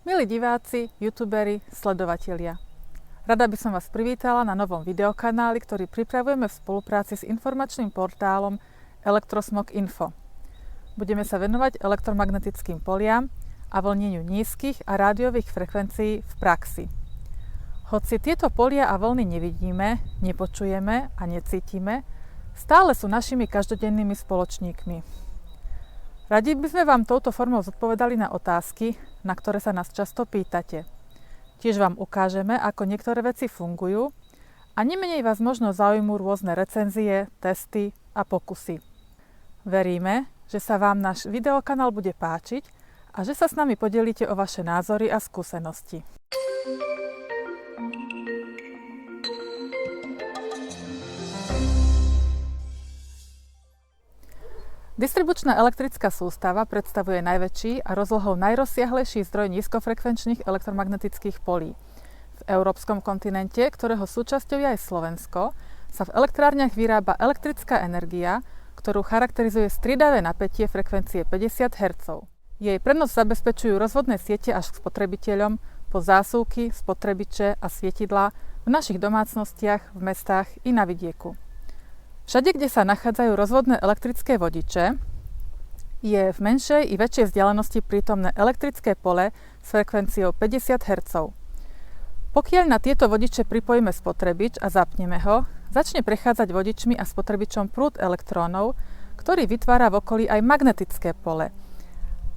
Milí diváci, youtuberi, sledovatelia. Rada by som vás privítala na novom videokanáli, ktorý pripravujeme v spolupráci s informačným portálom Elektrosmog.info. Budeme sa venovať elektromagnetickým poliam a vlneniu nízkych a rádiových frekvencií v praxi. Hoci tieto polia a vlny nevidíme, nepočujeme a necítime, stále sú našimi každodennými spoločníkmi. Radi by sme vám touto formou zodpovedali na otázky, na ktoré sa nás často pýtate. Tiež vám ukážeme, ako niektoré veci fungujú a nemenej vás možno zaujímú rôzne recenzie, testy a pokusy. Veríme, že sa vám náš videokanál bude páčiť a že sa s nami podelíte o vaše názory a skúsenosti. Distribučná elektrická sústava predstavuje najväčší a rozlohou najrozsiahlejší zdroj nízkofrekvenčných elektromagnetických polí. V európskom kontinente, ktorého súčasťou je aj Slovensko, sa v elektrárniach vyrába elektrická energia, ktorú charakterizuje striedavé napätie frekvencie 50 Hz. Jej prenos zabezpečujú rozvodné siete až k spotrebiteľom po zásuvky, spotrebiče a svietidlá v našich domácnostiach, v mestách i na vidieku. Všade, kde sa nachádzajú rozvodné elektrické vodiče, je v menšej i väčšej vzdialenosti prítomné elektrické pole s frekvenciou 50 Hz. Pokiaľ na tieto vodiče pripojíme spotrebič a zapneme ho, začne prechádzať vodičmi a spotrebičom prúd elektrónov, ktorý vytvára v okolí aj magnetické pole,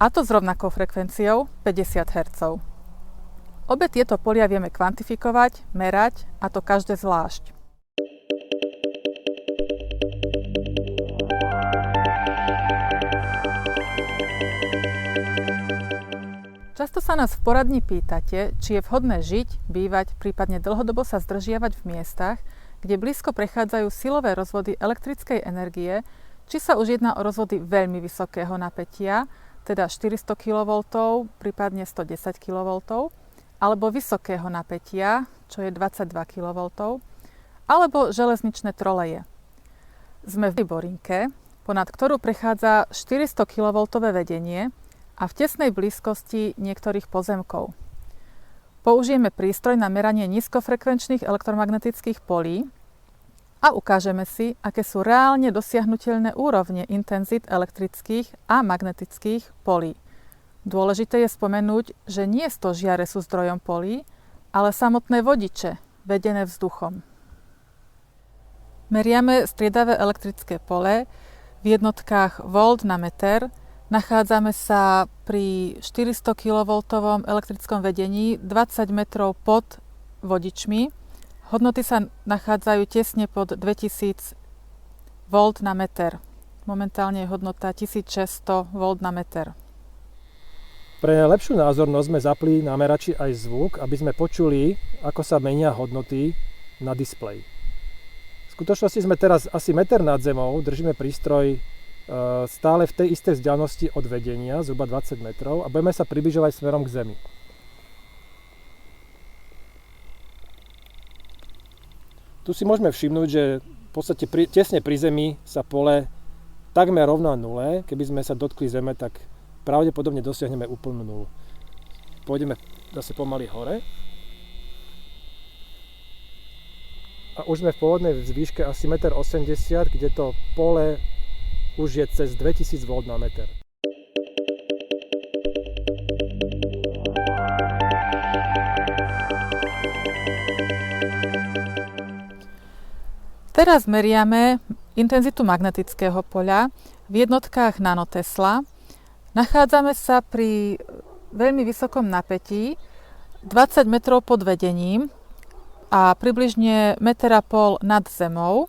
a to s rovnakou frekvenciou 50 Hz. Obe tieto polia vieme kvantifikovať, merať, a to každé zvlášť. Často sa nás v poradni pýtate, či je vhodné žiť, bývať, prípadne dlhodobo sa zdržiavať v miestach, kde blízko prechádzajú silové rozvody elektrickej energie, či sa už jedná o rozvody veľmi vysokého napätia, teda 400 kV, prípadne 110 kV, alebo vysokého napätia, čo je 22 kV, alebo železničné troleje. Sme v Borinke, ponad ktorú prechádza 400 kV vedenie, a v tesnej blízkosti niektorých pozemkov. Použijeme prístroj na meranie nízkofrekvenčných elektromagnetických polí a ukážeme si, aké sú reálne dosiahnuteľné úrovne intenzít elektrických a magnetických polí. Dôležité je spomenúť, že nie stožiare sú zdrojom polí, ale samotné vodiče, vedené vzduchom. Meriame striedavé elektrické pole v jednotkách volt na meter. Nachádzame sa pri 400 kV elektrickom vedení 20 metrov pod vodičmi. Hodnoty sa nachádzajú tesne pod 2000 V na meter. Momentálne je hodnota 1600 V na meter. Pre lepšiu názornosť sme zapli na merači aj zvuk, aby sme počuli, ako sa menia hodnoty na displeji. V skutočnosti sme teraz asi meter nad zemou, držíme prístroj stále v tej istej vzdialenosti od vedenia, zhruba 20 metrov, a budeme sa približovať smerom k Zemi. Tu si môžeme všimnúť, že v podstate tesne pri Zemi sa pole takmer rovná nule. Keby sme sa dotkli Zeme, tak pravdepodobne dosiahneme úplnú nulu. Pôjdeme zase pomaly hore. A už sme v pôvodnej výške asi 1,80 m, kde to pole už je cez 2000 V na meter. Teraz meriame intenzitu magnetického poľa v jednotkách nanotesla. Nachádzame sa pri veľmi vysokom napätí 20 metrov pod vedením a približne 1,5 metra nad zemou.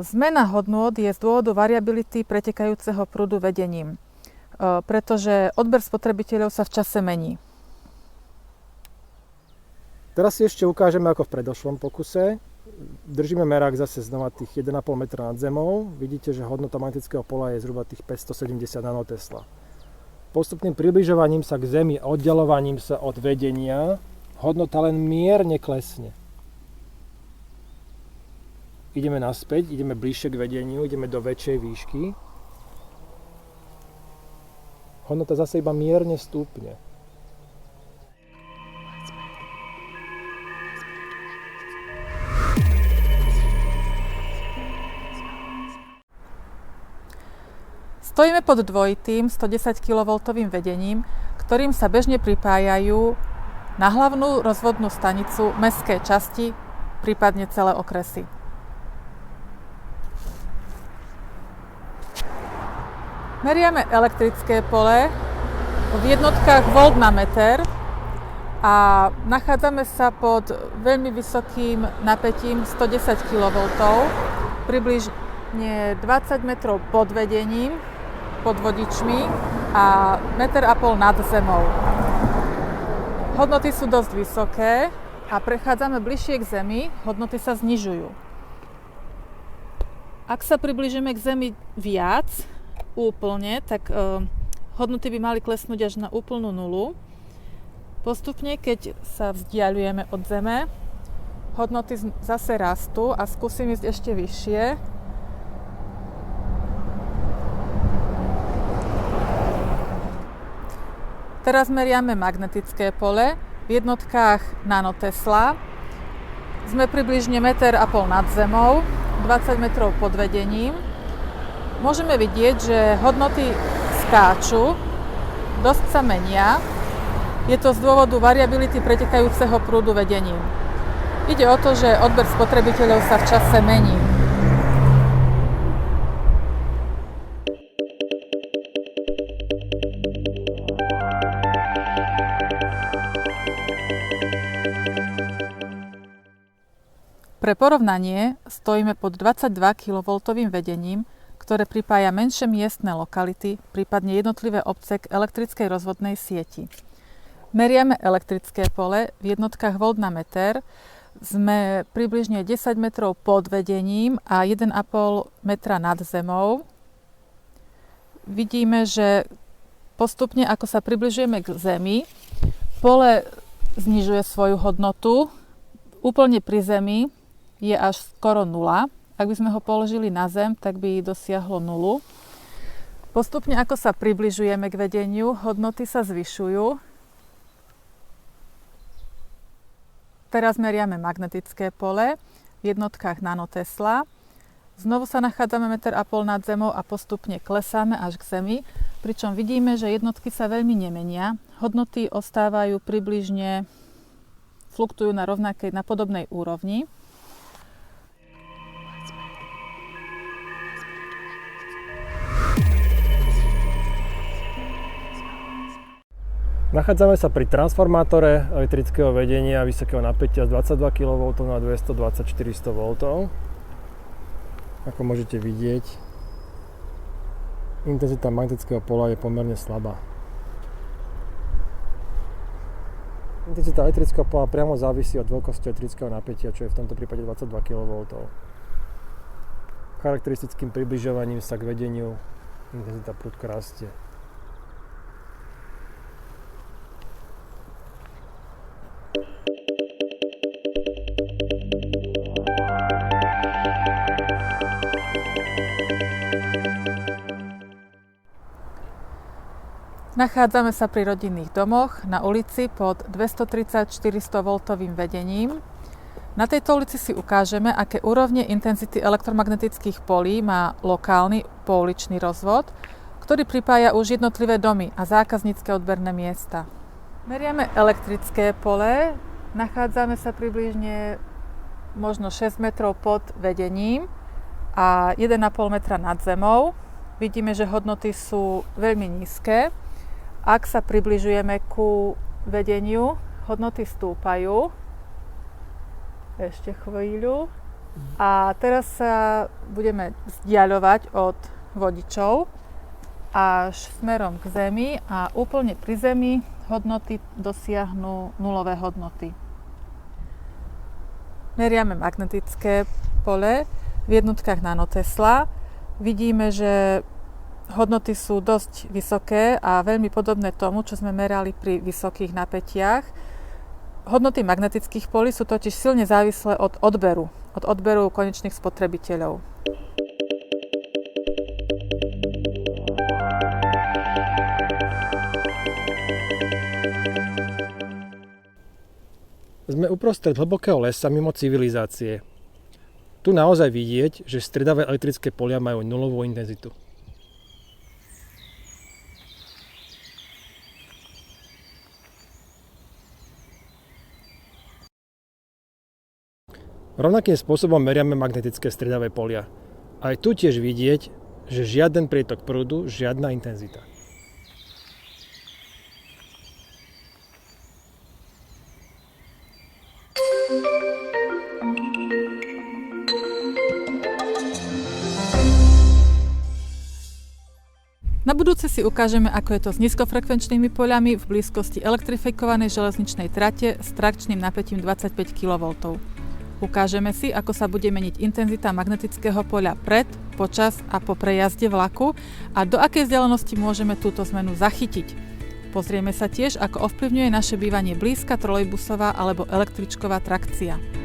Zmena hodnôt je z dôvodu variability pretekajúceho prúdu vedením, pretože odber spotrebiteľov sa v čase mení. Teraz si ešte ukážeme ako v predošlom pokuse. Držíme merák zase znova tých 1,5 metra nad zemou. Vidíte, že hodnota magnetického pola je zhruba tých 570 nanotesla. Postupným približovaním sa k Zemi a oddialovaním sa od vedenia hodnota len mierne klesne. ideme naspäť, ideme bližšie k vedeniu, ideme do väčšej výšky. Hodnota zase iba mierne stúpne. Stojíme pod dvojitým 110 kV vedením, ktorým sa bežne pripájajú na hlavnú rozvodnú stanicu mestské časti, prípadne celé okresy. Meriame elektrické pole v jednotkách volt na meter a nachádzame sa pod veľmi vysokým napätím 110 kV, približne 20 metrov pod vedením, pod vodičmi a 1,5 metra nad zemou. Hodnoty sú dosť vysoké a prechádzame bližšie k zemi, hodnoty sa znižujú. Ak sa približíme k zemi viac, úplne, tak hodnoty by mali klesnúť až na úplnú nulu. Postupne, keď sa vzdialujeme od zeme, hodnoty zase rastú a skúsim ísť ešte vyššie. Teraz meriame magnetické pole v jednotkách nanotesla. Sme približne 1,5 metra nad zemou, 20 metrov pod vedením. Môžeme vidieť, že hodnoty skáču, dosť sa menia. Je to z dôvodu variability pretekajúceho prúdu vedením. Ide o to, že odber spotrebiteľov sa v čase mení. Pre porovnanie stojíme pod 22 kV vedením, ktoré pripája menšie miestne lokality, prípadne jednotlivé obce k elektrickej rozvodnej sieti. Meriame elektrické pole v jednotkách volt na meter, sme približne 10 metrov pod vedením a 1,5 metra nad zemou. Vidíme, že postupne, ako sa približujeme k zemi, pole znižuje svoju hodnotu. Úplne pri zemi je až skoro nula. Ak by sme ho položili na zem, tak by dosiahlo nulu. Postupne, ako sa približujeme k vedeniu, hodnoty sa zvyšujú. Teraz meriame magnetické pole v jednotkách nanotesla. Znovu sa nachádzame 1,5 metra nad zemou a postupne klesáme až k zemi, pričom vidíme, že jednotky sa veľmi nemenia. Hodnoty ostávajú približne, fluktujú na podobnej úrovni. Nachádzame sa pri transformátore elektrického vedenia vysokého napätia z 22 kV na 220-400 V. Ako môžete vidieť, intenzita magnetického pola je pomerne slabá. Intenzita elektrického pola priamo závisí od veľkosti elektrického napätia, čo je v tomto prípade 22 kV. Charakteristickým približovaním sa k vedeniu intenzita prudko rastie. Nachádzame sa pri rodinných domoch na ulici pod 230-400 V vedením. Na tejto ulici si ukážeme, aké úrovne intenzity elektromagnetických polí má lokálny pouličný rozvod, ktorý pripája už jednotlivé domy a zákaznícke odberné miesta. Meriame elektrické pole, nachádzame sa približne možno 6 metrov pod vedením a 1,5 metra nad zemou. Vidíme, že hodnoty sú veľmi nízke. Ak sa približujeme ku vedeniu, hodnoty stúpajú. Ešte chvíľu. A teraz sa budeme vzdiaľovať od vodičov až smerom k zemi a úplne pri zemi hodnoty dosiahnu nulové hodnoty. Meriame magnetické pole v jednotkách nanotesla. Vidíme, že hodnoty sú dosť vysoké a veľmi podobné tomu, čo sme merali pri vysokých napätiach. Hodnoty magnetických polí sú totiž silne závislé od odberu od odberu konečných spotrebiteľov. Sme uprostred hlbokého lesa mimo civilizácie. Tu naozaj vidieť, že striedavé elektrické polia majú nulovú intenzitu. Rovnakým spôsobom meriame magnetické striedavé polia. Aj tu tiež vidieť, že žiaden prietok prúdu, žiadna intenzita. Na budúce si ukážeme, ako je to s nízkofrekvenčnými poľami v blízkosti elektrifikovanej železničnej trate s trakčným napätím 25 kV. Ukážeme si, ako sa bude meniť intenzita magnetického poľa pred, počas a po prejazde vlaku a do akej vzdialenosti môžeme túto zmenu zachytiť. Pozrieme sa tiež, ako ovplyvňuje naše bývanie blízka trolejbusová alebo električková trakcia.